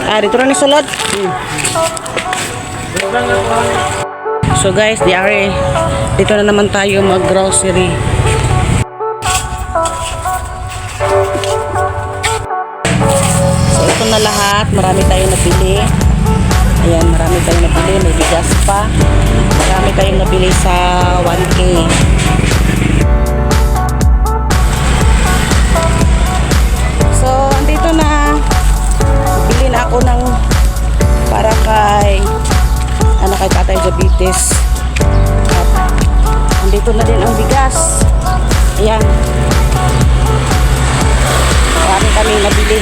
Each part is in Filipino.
Dito na ni sulod. So guys, diari. Dito na naman tayo mag-grocery. So ito na lahat. Marami tayong nabili. Ayan, marami tayong nabili. May bigas pa. Marami tayong nabili sa 1K. So, andito na. Bili na ako ng para kay kay Tatay Diabetes. At andito na din ang bigas. Ayan. Marami kami nabili.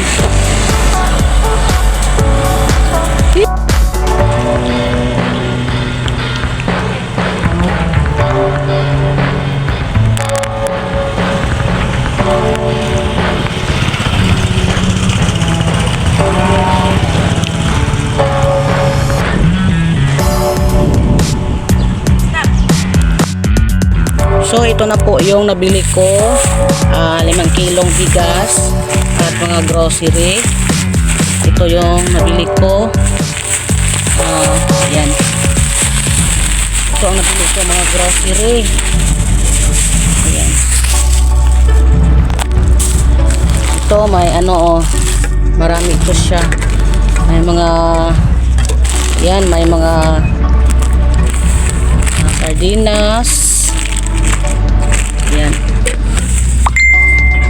So ito na po yung nabili ko, 5 kilong bigas at mga grocery. Ito yung nabili ko. Yan. Ito ang nabili ko, mga grocery. Ayan. Ito may marami ito siya. May mga may mga sardinas. Yan.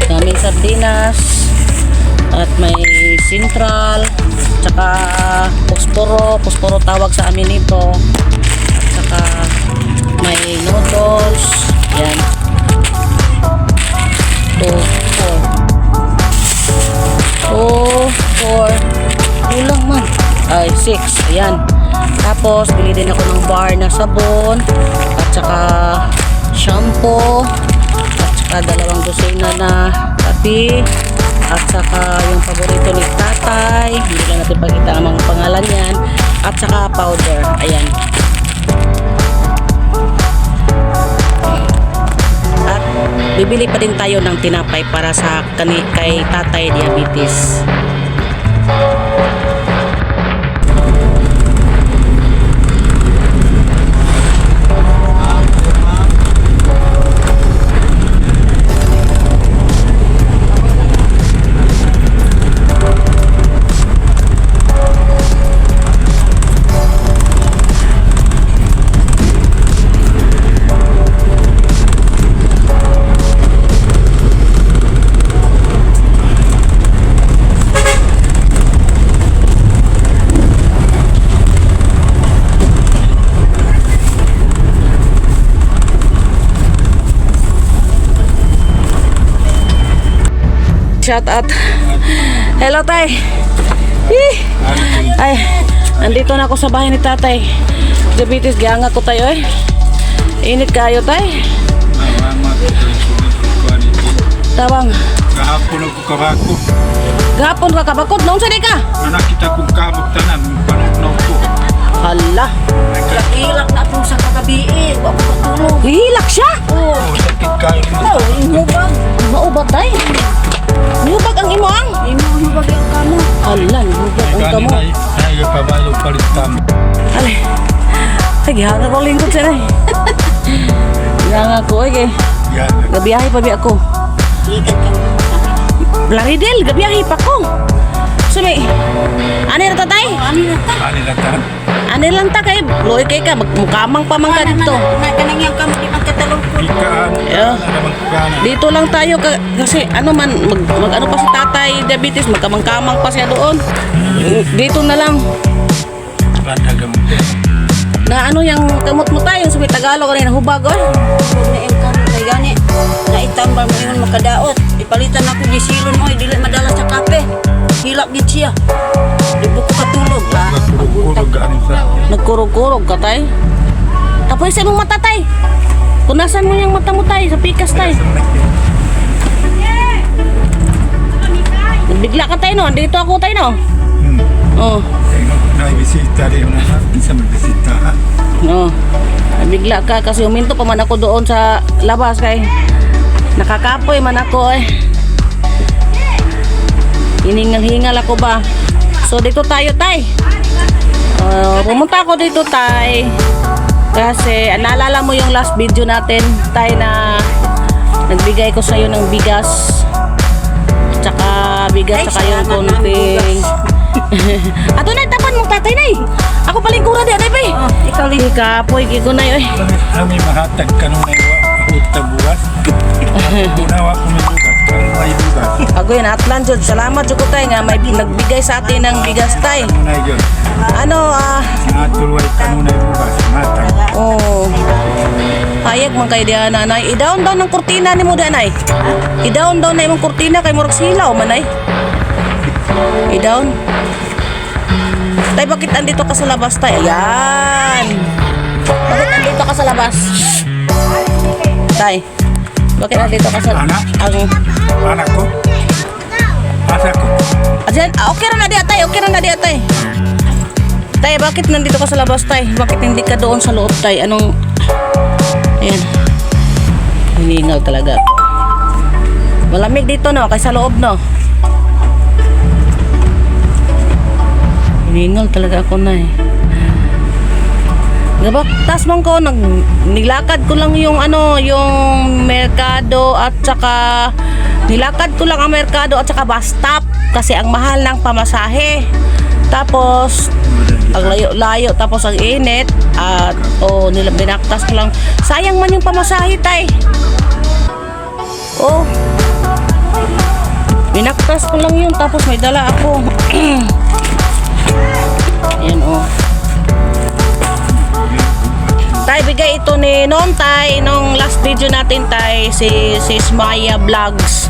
Daming sardinas at may sintral, tsaka posporo tawag sa amin ito, at tsaka may noodles. Yan. 4 kulang man ay 6. Ayan. Tapos bili din ako ng bar na sabon at tsaka shampoo at saka 2 dosena na kape at saka yung paborito ni Tatay, hindi lang natin pakita ang mga pangalan yan, at saka powder. Ayan. At bibili pa din tayo ng tinapay para sa kay Tatay Diabetes. Shout out. Hello, Tay. Ay, nandito na ako sa bahay ni Tatay Diabetes. Gianga ko tayo eh. Init kayo, Tay. Tawang. Gahapon ako kabako. Gahapon ka kabakot? Noong saan ka? Nakita kong kamot tanan. Panugnaw ko. Hala. Hilak na akong sa kagabi eh. Wako katulog. Hihilak siya? Oo. Sakit kayo. Inubag. Maubat, Tay. Hubag ang imo ang? Inubag yung kamo. Hala, hubag ang kamo. Ay, pabayo palit kamo. Alay. Ay, gihangar ko lingkod siya na eh. Gihangar ko eh. Gabiyahe pa biya ko. Ikat kang Laridel, gabiyahe pa ko. Sabi, ano na Tatay? ano na ta? Ani latan. Ano lang ta kay Loy kay ka magmukamang pa man ka dito. Kanang yung kamo di magkatalog ko. Ikaan. Yeah. Naman kana. Dito lang tayo kasi ano man mag ano pa si Tatay Diabetes, magkamang-kamang pa siya doon. Dito na lang. Randagam. Na ano yung kamot mo tayo sa Tagalog kanina hubag oy. Huwag na yung kamo kay gani. Naitambal mo yun makadaot. Ipalitan ako di silon oy. Dili madala sa kape. Hilak gid siya. Di ko katulog ha. Kurog gaano sa. Nagkurog-kurog ka tay. Tapos sa imong mata tay. Punasan mo yung mata mo tay sa pikas tay. Bigla ka tay no. Dito ako tay no. Oh. Naibisita rin na sa magbisita. No. Bigla ka kasi uminto pa man ako doon sa labas kay nakakapoy man ako eh. Hiningal-hingal ako ba? So dito tayo, tay. Pumunta ako dito, tay. Kasi naalala mo yung last video natin, tay, na nagbigay ko sa'yo ng bigas. Tsaka bigas, tsaka yung konting. Ato na, tapan mong tatay, nay. Ako palingkura di, tay, Ikaw Di ka, poy, gigo na yun. Kami mahatag ka nung buwas. Unawa ko may bugas. Kung may bugas. Ako yun, Atlan, Jod. Salamat, Jod, tay, nga may nagbigay sa atin ng bigas, tay. Kanunay yun. Ano, Natulway kanunay bugas. Matag. oh. Hayag man kay diya, nanay. I-down daw ng kurtina ni mo, nanay. I-down daw na yung kurtina kay Murag Silaw, manay. I-down. Tay, bakit andito ka sa labas, tay? Ayan. Bakit andito ka sa labas? Tay, bakit andito ka sa... Anak? Anak ko? Asa ko? Ayan, okay na diya, tay. Okay na diya, tay. Tay, bakit nandito ka sa labas, tay? Bakit hindi ka doon sa loob, tay? Anong... Ayan. Hiningal talaga. Malamig dito, no? Kaysa loob, no? Hiningal talaga ako na, eh. Diba? Tas man ko, nilakad ko lang yung ano, yung merkado at saka nilakad ko lang ang merkado at saka bus stop kasi ang mahal ng pamasahe. Tapos ang layo-layo, tapos ang init at binaktas ko lang. Sayang man yung pamasahe, tay. Oh. Binaktas ko lang yun, tapos may dala ako. Ayan, oh. Tay, bigay ito ni noon, tay, nung last video natin, tay, si Maya Vlogs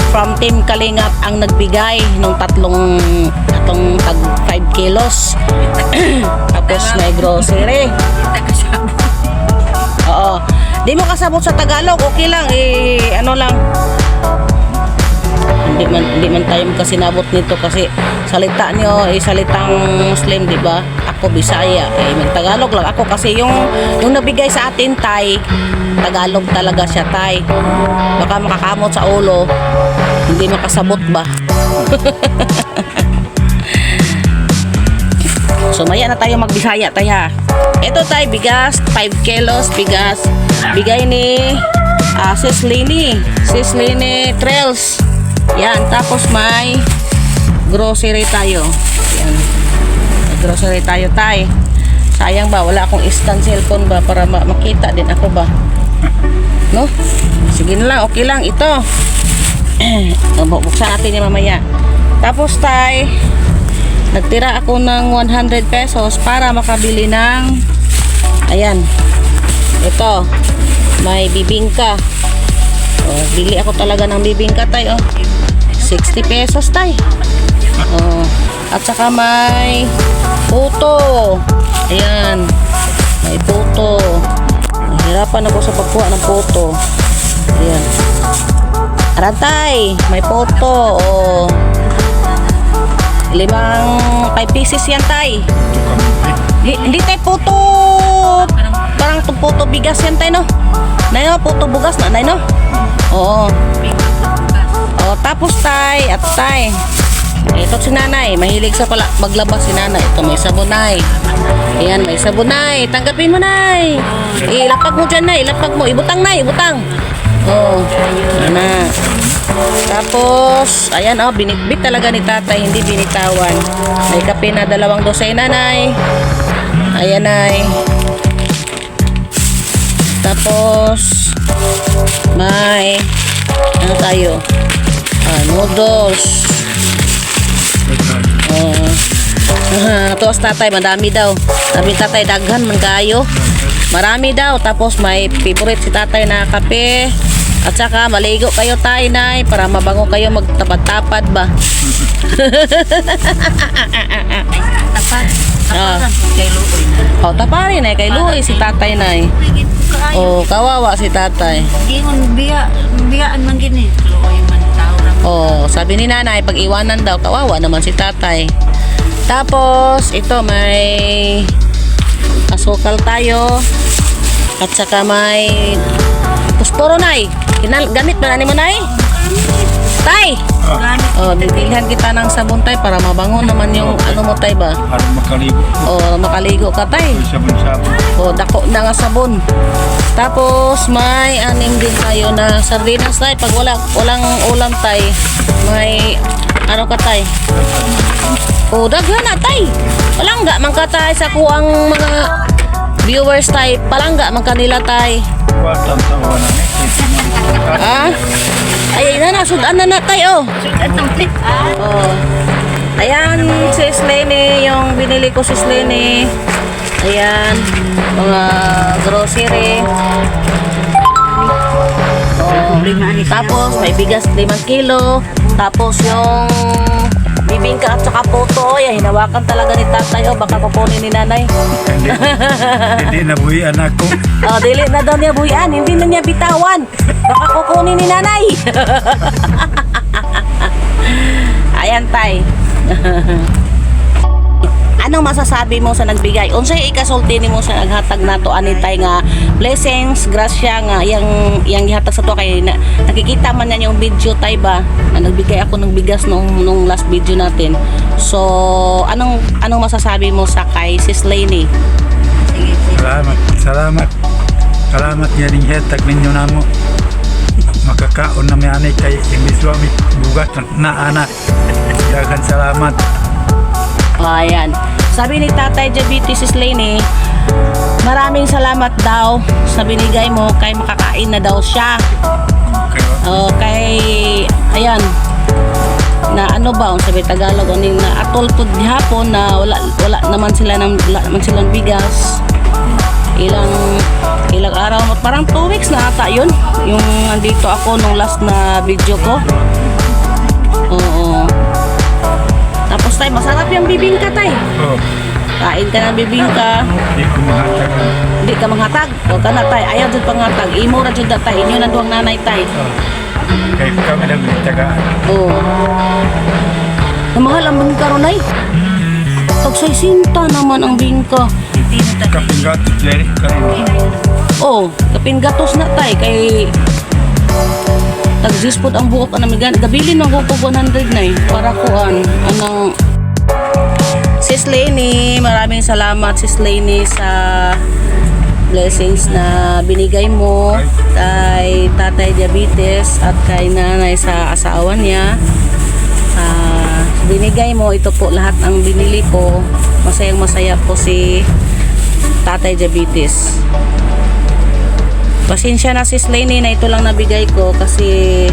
from Team Kalingap ang nagbigay nung tatlong tag 5 kilos. Tapos may grocery. Oo. Di mo kasabot sa Tagalog, okay lang, ano lang. Hindi man tayo magkasinabot nito kasi salita nyo salitang Muslim, di ba? Ako Bisaya, mag-Tagalog lang ako kasi yung nabigay sa atin, tay, Tagalog talaga siya, tay. Baka makakamot sa ulo, hindi makasabot ba? So maya na tayo magbisaya, tay, ha. Ito, tay, bigas, 5 kilos bigas. Bigay ni Sis Lini Trails. Yan, tapos may grocery tayo. Yan. May grocery tayo, tay. Sayang ba, wala akong instant cellphone ba para makita din ako ba? No? Sige na lang, okay lang ito. Buksan natin yung mamaya. Tapos, tay, nagtira ako ng 100 pesos para makabili ng ayan. Ito, may bibingka. Bili ako talaga ng bibingka, tay, 60 pesos, tay. At saka may puto. Ayan. May puto. Nahirapan ako sa pagkuha ng puto. Ayan. Aran, tay. May puto. 5 pieces yan, tay. Hindi, tay, puto. Parang puto bigas yan, tay, no? Nay, no? Puto bugas na, nay, no? Oo. Tapos, tay, ito si nanay, mahilig sa pala maglabas si nanay. Ito may sabunay. Ayan, may sabunay. Tanggapin mo, nay. Ilapag mo dyan, nay. Ilapag mo. Ibutang, nay. Ibutang. Ayan na. Tapos, ayan, binitbit talaga ni tatay. Hindi binitawan. May kape na 2 dosena, nay. Ayan, nay. Tapos, may ano tayo? Noodles. Tuwas tatay, madami daw. Sabi tatay, daghan man kayo. Marami daw. Tapos may favorite si tatay na kape. At saka maligo kayo, tay, nay, para mabango kayo, magtapad-tapad ba? Taparin na kay Luoy si tatay, nay. Kawawa si tatay. Ingon biyaan man gini. Sabi ni nanay, pag iwanan daw, kawawa naman si tatay. Tapos, ito may asukal tayo. At saka may pusporo, nay. Ganit ba na ni mo, nay? Tay! Gamit. Bibilhan kita ng sabon tay para mabango naman yung ano mo tay ba? Para makaligo. Makaligo ka tay. Sabon-sabon. Dako na nga sabon. Tapos may anim din tayo na sardinas tay. Pag walang ulam tay, may ano ka tay? Daghan na tay. Palangga man ka tay sa kuang mga viewers tay. Palangga man kanila tay. Kuwatan tawa na Ay, sudan na tayo. Ayan, sis Lenny, yung binili ko sis Lenny. Ayan, mga grocery. Tapos, may bigas 5 kilo. Tapos, yung bibingka at saka puto. Ayan, hinawakan talaga ni tatay. Baka kukunin ni nanay. Hindi nabuhian ako. Dili na daw niya buyan. Hindi na niya bitawan. Baka kukunin ni nanay. Ayan, tay. Anong masasabi mo sa nagbigay? Unsay ikasulti nimo sa naghatag nato ani tay nga blessings, grasya nga yang gihatag sa to kay nakikita man yan yung video tay ba? Na nagbigay ako ng bigas nung last video natin. So, anong masasabi mo sa kay Sis Lenny? Salamat niya rin hetag ninyo na mo. Makakaon na may anay kay imbis wami bugat na anak. Dagan salamat. Ayan. Sabi ni Tatay Diabetes Sis Lenny, maraming salamat daw sa binigay mo kay makakain na daw siya. Kay ayan na ano ba sabi Tagalog aning na atol pud gihapon na wala naman silang bigas. Ilang araw parang 2 weeks na ata yun yung nandito ako nung last na video ko. Tapos tay masarap yung bibingka tay. Kain ka ng bibingka. Hindi ka manghatag. O ka na tay. Ayaw dyan panghatag. Imo ra dyan tay. Inyo na duwang nanay tay. Kaya kami lang nagtagaan. Namahal ang bingka ron ay. Tagsay sinta naman ang bingka. Kapinggatos dyan kapinggatos na tay. Kay tag-disput ang buhok anamigan. Gabilin ng buhok 100 na para kuan. Anang Sis Lenny, maraming salamat Sis Lenny sa blessings na binigay mo kay Tatay Diabetes at kay nanay sa asawa niya. Binigay mo ito po lahat ang binili ko. Masayang masaya po si Tatay Diabetes. Pasensya na Sis Lenny na ito lang nabigay ko kasi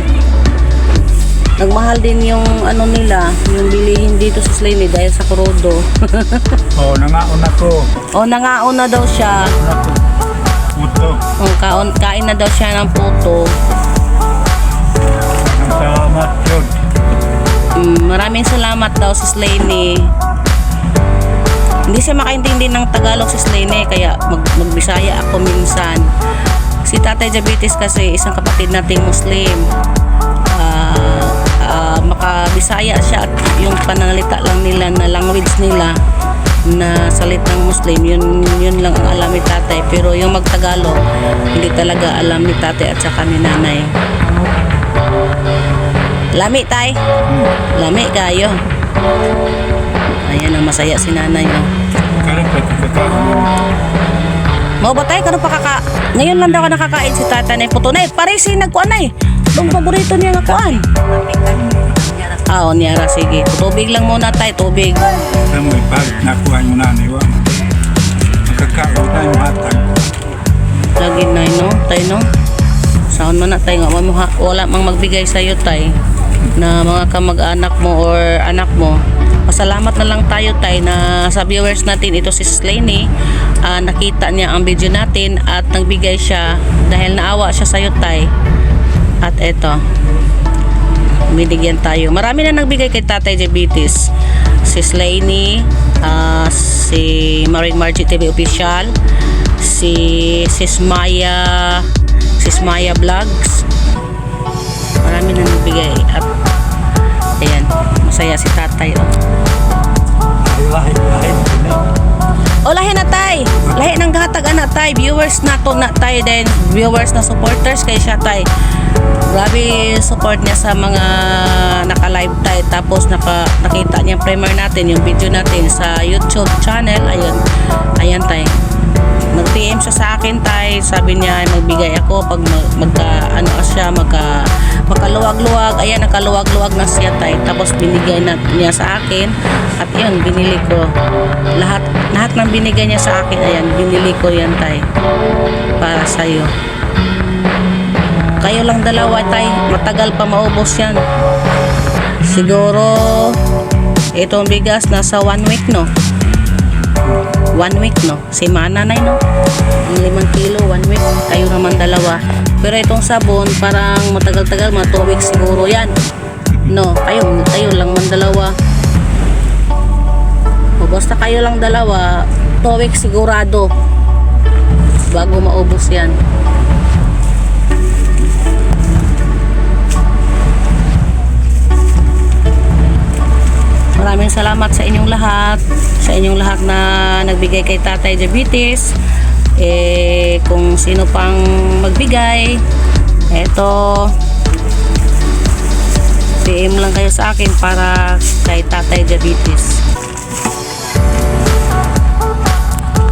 nagmahal din yung ano nila, yung bilihin dito Sis Lenny dahil sa kurodo. Nangaon ako. Nangaon na daw siya. Puto. Kain na daw siya ng puto. Salamat yun. Maraming salamat daw Sis Lenny. Hindi siya makaintindi ng Tagalog Sis Lenny kaya magbisaya ako minsan. Si Tatay Diabetes kasi isang kapatid nating Muslim. Makabisaya siya at yung pananalita lang nila na language nila na salitang Muslim, yun lang ang alam ni Tatay. Pero yung magtagalog, hindi talaga alam ni Tatay at saka ni Nanay. Lami tay. Lami kayo. Ayan ang masaya si Nanay. Mau ba tayo? Ngayon lang daw ka nakakain si Tatay na puto na parisi nagkuanay. Itong paborito niya nga kuan. Niyara sige. Tubig lang muna tayo, tubig. Alam mo, ipalit na kuha mo na niwa. Makakaon na yung matag. Lagi na no, tayo no. Saan man na tayo nga wala mang magbigay sa iyo tay na mga kamag-anak mo or anak mo. Pasalamat na lang tayo tay na sa viewers natin ito si Sis Lenny. Nakita niya ang video natin at nagbigay siya dahil naawa siya sa iyo tay. At eto, binigyan tayo. Marami na nagbigay kay Tatay Diabetes. Sis Lenny, si Maring Margie TV Official, si Sis Maya Vlogs. Marami na nagbigay. At ayan, masaya si Tatay. Lahi na tay. Lahi ng gahatag na tay. Viewers na to na tay. Then viewers na supporters kay siya tay. Grabe support niya sa mga naka-live tayo. Tapos nakita niya premiere natin, yung video natin sa YouTube channel. Ayun. Ayan tayo. Nag-PM siya sa akin tay. Sabi niya magbigay ako pag makaluwag-luwag. Ayan, nakaluwag-luwag na siya tay. Tapos binigay niya sa akin. At yun, binili ko. Lahat ng binigay niya sa akin, ayan, binili ko yan tay. Para sa'yo. Kayo lang dalawa tay, matagal pa maubos yan. Siguro itong bigas nasa 1 week no. 1 week no. Si Mana na no. 5 kilo 1 week. Kayo naman dalawa. Pero itong sabon parang matagal-tagal, mga 2 weeks siguro yan. No, kayo lang man dalawa. O basta kayo lang dalawa, 2 weeks sigurado bago maubos yan. Maraming salamat sa inyong lahat na nagbigay kay Tatay Diabetes. Kung sino pang magbigay, eto, PM lang kayo sa akin para kay Tatay Diabetes.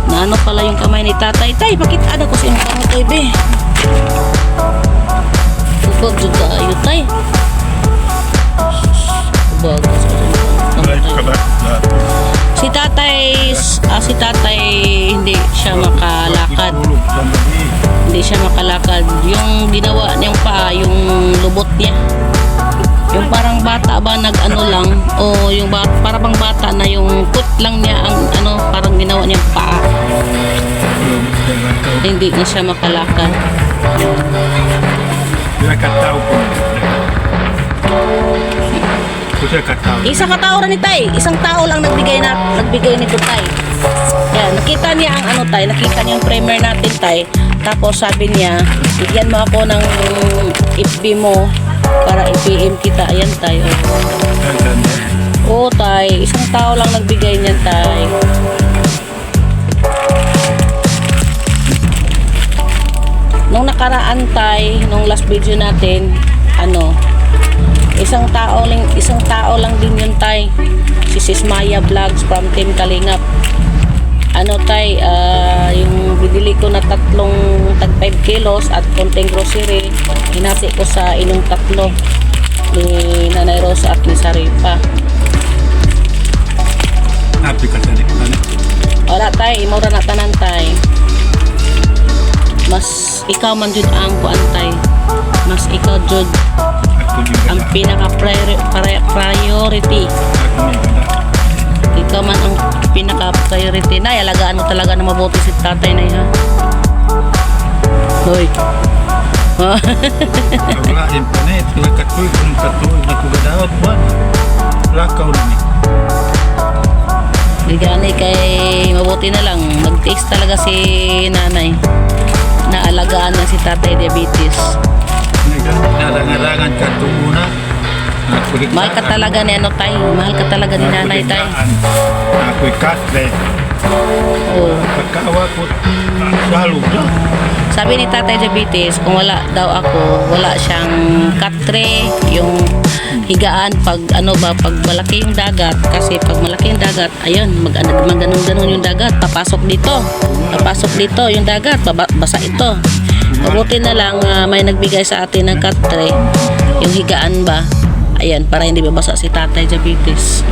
Naano pala yung kamay ni Tatay. Tay, pakita ko sa inyong kamay tay be. Ubag juga ayo tay. Ubag. Si tatay hindi siya makalakad. Yung ginawa niyang paa, yung lubot niya. Yung parang bata ba nag-ano lang, o yung parang bang bata na yung put lang niya ang parang ginawa niyang paa. Hindi na siya makalakad. Isang katao rin ni tay. Isang tao lang nagbigay nito tay. Yan, nakita niya ang tay, nakita niya ang premiere natin tay. Tapos sabi niya, bigyan mo ako ng FB mo para i-PM kita. Ayan tay. Oo tay, isang tao lang nagbigay niyan tay. Nung nakaraan tay, nung last video natin, isang tao lang din yun tay. Si Sis Maya Vlogs from Team Kalingap. Tay, yung binili ko na tatlong tag 5 kilos at konting grocery, hinati ko sa inyong tatlo ni Nanay Rosa at ni Saripa. Happy ka sa Wala tay, imura na tanan tay. Mas ikaw man jud ang kuantay. Mas ikaw jud ang pinaka priority. Ikaw man ang pinaka priority na. Alagaan mo talaga na mabuti si tatay na ha. Hoy. Wala yung panet. Katuloy na kugadawat ba? Lakaw na ni. Gani kay mabuti na lang. Mag-taste talaga si nanay. Naalagaan na si Tatay Diabetes. Nalangalangan ka tuuna. Mahal ka talaga ni tay. Mahal ka talaga ni nanay tay. Ako'y katre. Oo. Pagkaawa ko, salo na. Sabi ni Tatay Diabetes, kung wala daw ako, wala siyang katre, yung higaan pag pag malaki yung dagat. Kasi pag malaki yung dagat, ayun, maganon-ganon yung dagat. Papasok dito yung dagat, basa ito. Mabuti na lang may nagbigay sa atin ng katre, yung higaan ba. Ayan, para hindi babasa si Tatay Diabetes.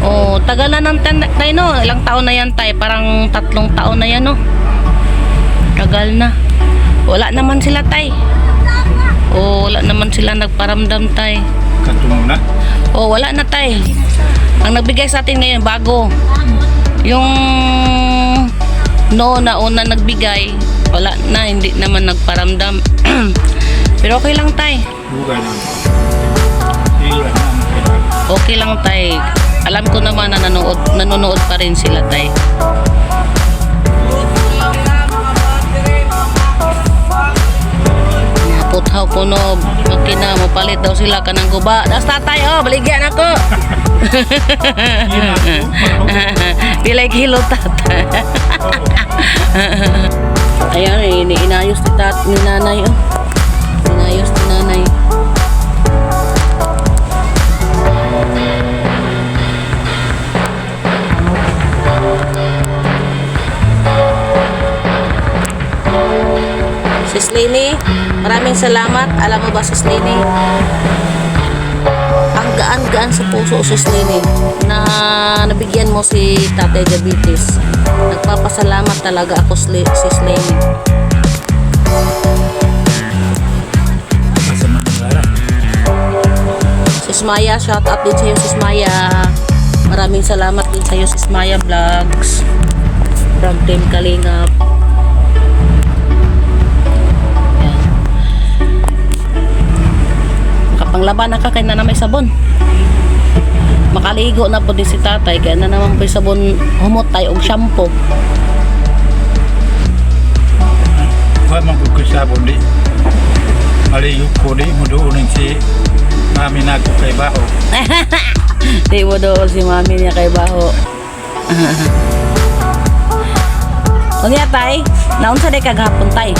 Oh, tagal na ng tay no. Ilang taon na yan tay? Parang 3 taon na yan no. Tagal na. Wala naman sila tay. Oh, wala naman sila nagparamdam tay. Katungo na? Oh, wala na tay. Ang nagbigay sa atin ngayon bago. Yung na una nagbigay, wala na, hindi naman nagparamdam. Pero okay lang tay. Okay lang tay. Alam ko naman na nanonood pa rin sila tay. Puthaw ko no, makina mo palit daw sila kanang guba. Das tatay oh, baligyan ako. Pilay kilo tatay. Ayan, inayos ni nanay, oh. Inayos ni nanay. Sis Lini, maraming salamat. Alam mo ba, Sis Lini, ang gaan-gaan sa puso, Sis Lini, na nabigyan mo si Tatay Diabetes. Nagpapasalamat talaga ako, Sis Lini. Sa Manila. Sis Maya, shout out din sa'yo, Sis Maya. Maraming salamat din sa'yo, Sis Maya Vlogs from Team Kalingap. Panglaban na ka kaya na may sabon. Makaligo na po din si tatay kaya na naman po yung sabon humutay o shampoo. Huwag magkukusabon di. Maligo ko di mo doon si mami na ko kay Baho. Di mo doon si mami niya kay Baho. O niya tay, naunsa day kaghapon tay?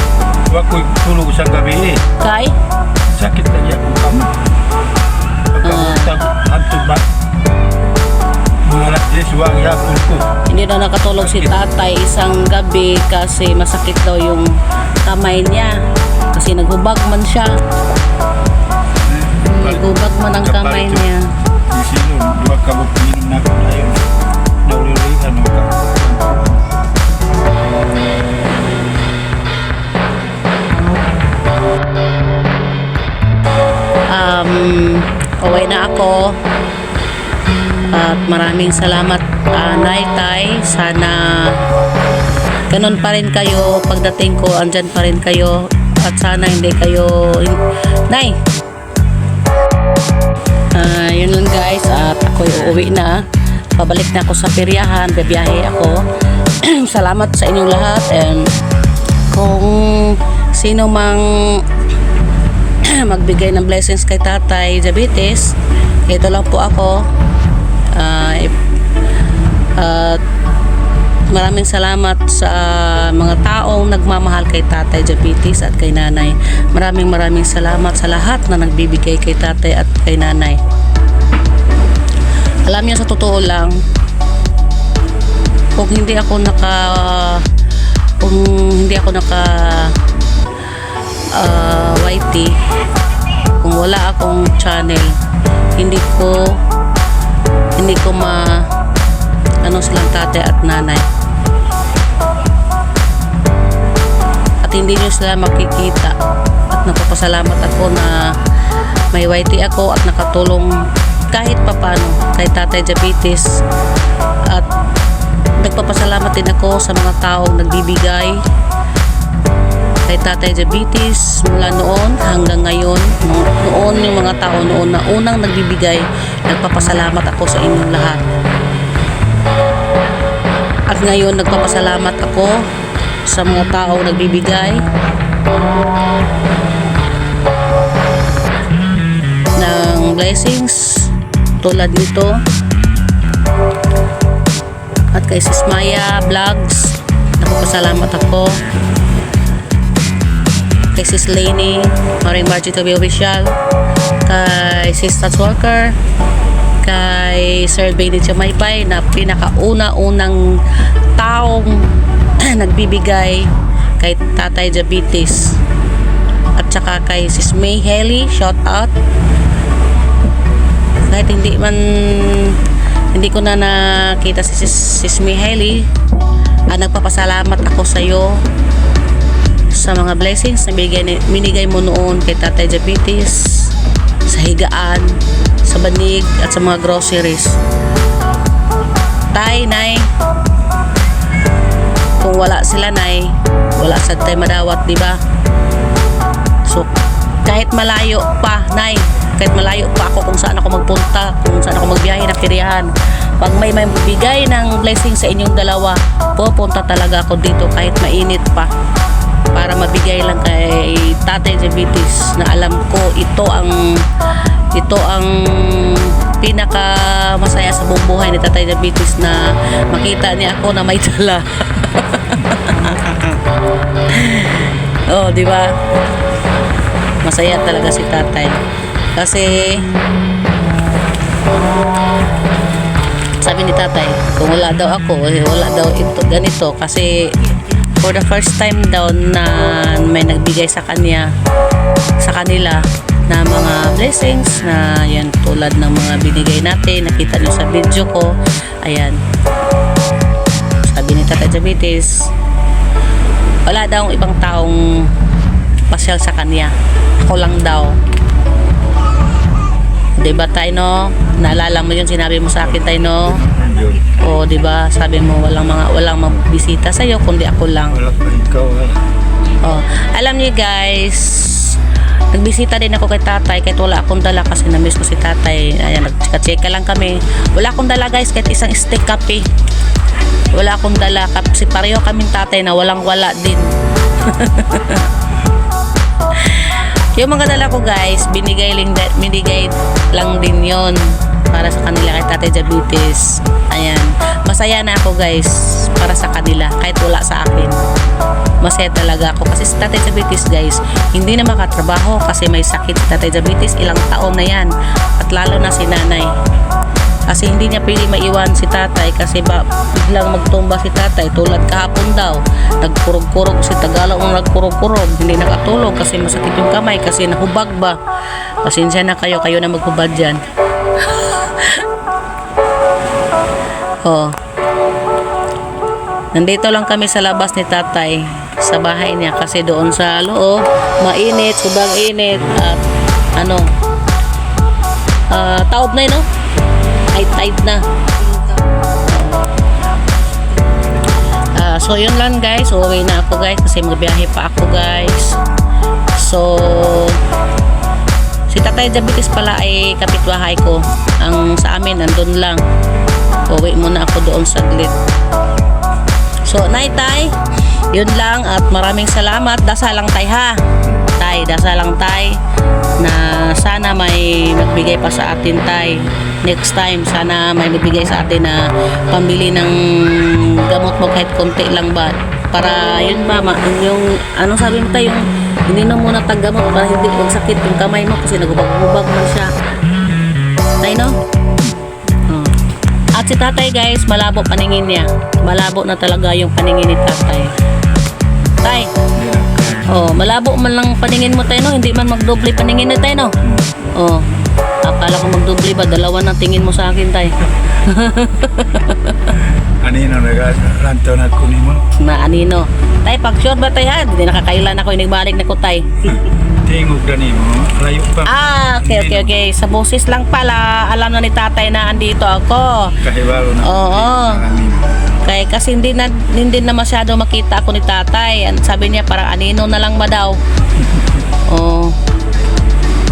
Huwag ko tulog sa gabi eh. Kay? Sakit lagi akong kamo. Pagkabutang hantod ba? Mga alas 10, huwag yapon ko. Hindi na nakatulog si tatay isang gabi kasi masakit daw yung kamay niya. Kasi naghubag man siya. Naghubag man ang kamay niya. Di silon, huwag ka bukinom na ako na yun. Naulilihan mo ka. Uwi na ako at maraming salamat, Nay, Tay. Sana ganun pa rin kayo pagdating ko, andyan pa rin kayo at sana hindi kayo Nay. Yun lang guys, at ako'y uuwi na, pabalik na ako sa peryahan, bibiyahe ako. Salamat sa inyong lahat, and kung sino mang magbigay ng blessings kay Tatay Diabetes, ito lang po ako. Maraming salamat sa mga taong nagmamahal kay Tatay Diabetes at kay Nanay. Maraming salamat sa lahat na nagbibigay kay Tatay at kay Nanay. Alam niyo, sa totoo lang, kung hindi ako YT, kung wala akong channel, hindi ko silang tatay at nanay, at hindi nyo sila makikita. At nagpapasalamat ako na may YT ako at nakatulong kahit papano kay Tatay Diabetes, at nagpapasalamat din ako sa mga taong nagbibigay kay Tatay Diabetes mula noon hanggang ngayon. Noon yung mga tao noon na unang nagbibigay, nagpapasalamat ako sa inyong lahat. At ngayon nagpapasalamat ako sa mga taong nagbibigay ng blessings tulad nito, at kay Sis Maya Vlogs nagpapasalamat ako, kay Sis Lini, Maring Margie to be official, kay Sis Tats Walker, kay Sir Benny Chamaypay na pinakauna-unang taong nagbibigay kay Tatay Diabetes, at saka kay Sis May Heli, shout out. Kahit hindi ko na nakita si Sis May Heli, nagpapasalamat ako sa iyo sa mga blessings na binigay mo noon kay Tatay Diabetes, sa higaan, sa banig at sa mga groceries. Tay, Nay, kung wala sila, Nay, wala sa tayo madawat, diba? So kahit malayo pa, Nay, kahit malayo pa ako kung saan ako magpunta, kung saan ako magbiyahe na piryahan, pag may bigay ng blessing sa inyong dalawa, pupunta talaga ako dito kahit mainit pa, para mabigay lang kay Tatay Diabetes, na alam ko ito ang pinaka masaya masaya sa buong buhay ni Tatay Diabetes na makita niya ako na may dala. Oh, di ba? Masaya talaga si Tatay. Kasi sabi ni Tatay, kung wala daw ako, wala daw ito, ganito. Kasi for the first time daw na may nagbigay sa kanila na mga blessings na yan, tulad ng mga binigay natin, nakita nyo sa video ko. Ayan, sabi ni Tatay Diabetes, wala daw ibang taong pasyal sa kanya, ako lang daw. Diba tayo, no? Naalala mo yun, sinabi mo sa akin tayo, no? O diba, sabi mo walang magbisita sa iyo kundi ako lang. Wala pa ikaw. Oh, alam niyo guys, nagbisita din ako kay Tatay kahit wala akong dala kasi na-miss ko si Tatay. Ayan, nagchika-chika lang kami. Wala akong dala guys, kahit isang stick kape. Wala akong dala kasi pareho kaming Tatay na walang-wala din. Yung mga dala ko guys, binigay lang din yon para sa kanila kay Tatay Diabetes. Ayan, masaya na ako guys para sa kanila kahit wala sa akin. Masaya talaga ako kasi si Tatay Diabetes guys, hindi na makatrabaho kasi may sakit si Tatay Diabetes, ilang taon na yan, at lalo na si nanay. Kasi hindi niya pwede maiwan si Tatay kasi biglang magtumba si Tatay, tulad kahapon daw nagkurog-kurog si Tagalog, nagkurog-kurog, hindi nakatulog kasi masakit yung kamay kasi nahubag ba. Pasensya na kayo na maghubad dyan. Oh, nandito lang kami sa labas ni Tatay sa bahay niya kasi doon sa loob mainit, sobrang init at taob na yun, no? Ay tight na. So yun lang guys, uuwi na ako guys kasi magbiyahe pa ako guys. So si Tatay Diabetes pala ay kapitbahay ko, ang sa amin nandun lang. Uuwi muna ako doon saglit. So night Tay, yun lang at maraming salamat. Dasal lang Tay ha Tay, dasal lang Tay na sana may magbigay pa sa atin Tay. Next time sana may magbigay sa atin na pambili ng gamot mo kahit konti lang ba, para yun ba yung sabi mo Tay, yung hindi na muna taggamot para hindi magsakit yung kamay mo kasi nagubag-ubag man siya Tay, no? At si Tatay guys, malabo paningin niya, malabo na talaga yung paningin ni Tatay. Tay, malabo man lang paningin mo Tay, no? Hindi man magdoble paningin ni Tay, no? Akala ko magdoble ba, dalawa na tingin mo sa akin Tay. Anino nagalanto na kunin mo? Na anino Tay, pag sure ba Tay ha? Hindi nakakailan ako, nagbalik na ko Tay. Tingog gani mo, layo pa. Okay. Sa boses lang pala, alam na ni Tatay na andito ako. Kahibalo na. Oo. Kaya kasi hindi na masyado makita ako ni Tatay. Sabi niya parang anino na lang ba daw.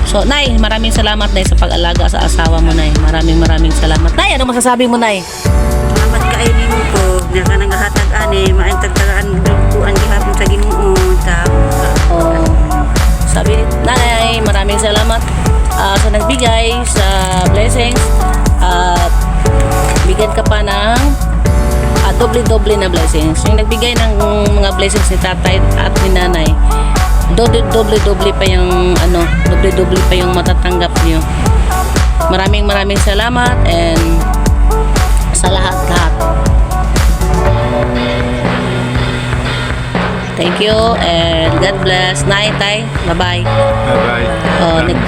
So Nay, maraming salamat Nay sa pag-alaga sa asawa mo Nay. Maraming salamat. Nay, ano masasabi mo Nay? Salamat kainin mo po. Diyan ka nang gahatag ani, maintag tagaan dukuan gihapon sa Ginoo ta. Sabi ni Nanay, maraming salamat sa nagbigay sa blessings at bigyan ka pa ng doble-doble na blessings. Yung nagbigay ng mga blessings ni Tatay at ni Nanay, doble-doble pa yung doble-doble pa yung matatanggap niyo. Maraming salamat and sa lahat-lahat. Thank you and God bless. Night, Tay. Bye-bye. Bye-bye.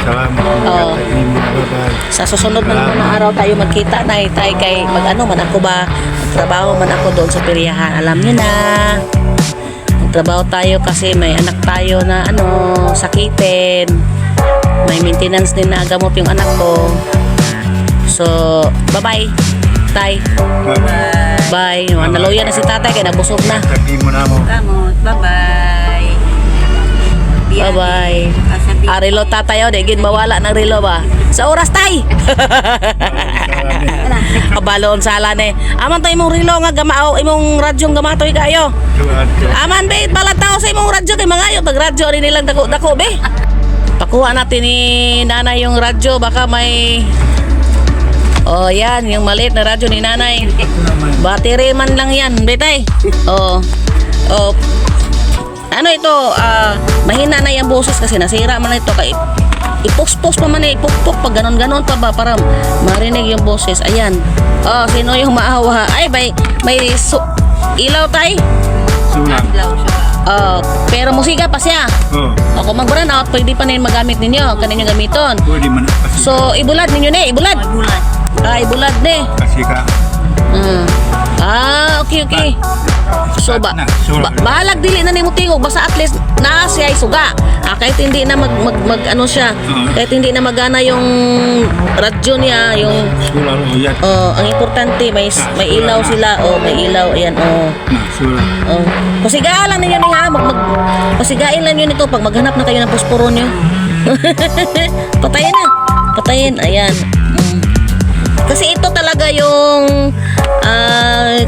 Salamat. Bye-bye. Sa susunod na araw tayo magkita, Nay, Tay, kay man ako ba, magtrabaho man ako doon sa peryahan. Alam niyo na. Magtrabaho tayo kasi may anak tayo na sakitin. May maintenance din na gamot yung anak ko. So, bye-bye, Tay. Bye. Naluya na si Tatay kaya nabusog na. Sabi mo na mo. Kamot, bye-bye. Bye-bye. Relo Tatay, digin mawala ng relo ba? Sa oras Tay. Kabaloon sala ni. Aman to imong relo nga gamao, imong radyong gamatoy kayo. Aman be bala tao sa imong radyo kay mangayo tag radyo rin nilang dako be. Pakuha natin ni Nanay yung radyo baka may Oh, yan, yung maliit na radyo ni nanay. Ito naman. Battery man lang yan, betay. Oh. Oh. Ano ito, mahina na yung boses kasi nasira man ito kay ipos-pos pa man ipukpok pag ganon-ganon pa ba para marinig yung boses. Ayan. Oh, sino yung maawa? Ay, may ilaw tay. Sulang. Adlaw siya. Pero musika pa siya. Oh, Ako mag-burn out, pwede pa na magamit ninyo, kaninyo gamiton. pwede man kasi. So, ibulad ninyo ni, ibulad. May bulan. Ibulad ni. Kasi ka. Okay. So bahalag dili na nimo tingog basta at least na siya ay suga. Kahit hindi na mag ano siya, kahit hindi na magana yung radyo niya, yung Sulang o yan. ang importante may ilaw sila, may ilaw ayan Sulang. Pasigaan lang ninyo ni ha, pasigain lang yun ito pag maghanap na kayo ng posporo niyo. Patayin, ayan. Kasi ito talaga yung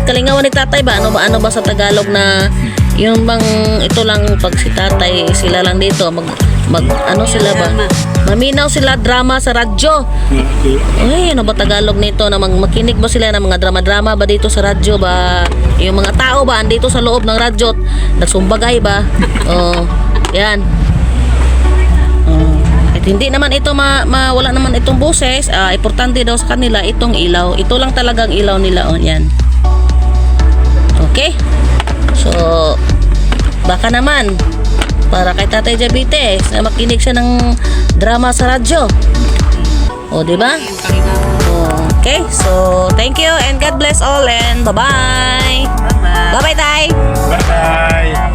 kalingawan ni tatay ba? Ano ba sa Tagalog na yung bang ito lang pag si tatay sila lang dito mag ano sila ba? Maminaw sila drama sa radyo. Ay, ano ba Tagalog nito na makinig ba sila ng mga drama-drama ba dito sa radyo ba? Yung mga tao ba andito sa loob ng radyo nagsumbagay ba? Yan. At hindi naman ito wala naman itong boses. Importante daw sa kanila itong ilaw. Ito lang talagang ilaw nila yan. Okay? So baka naman para kay Tatay Jabite na makinig siya ng drama sa radyo. Di ba? Okay, so thank you and God bless all and bye-bye. Bye-bye. Bye-bye, Tay. Bye-bye.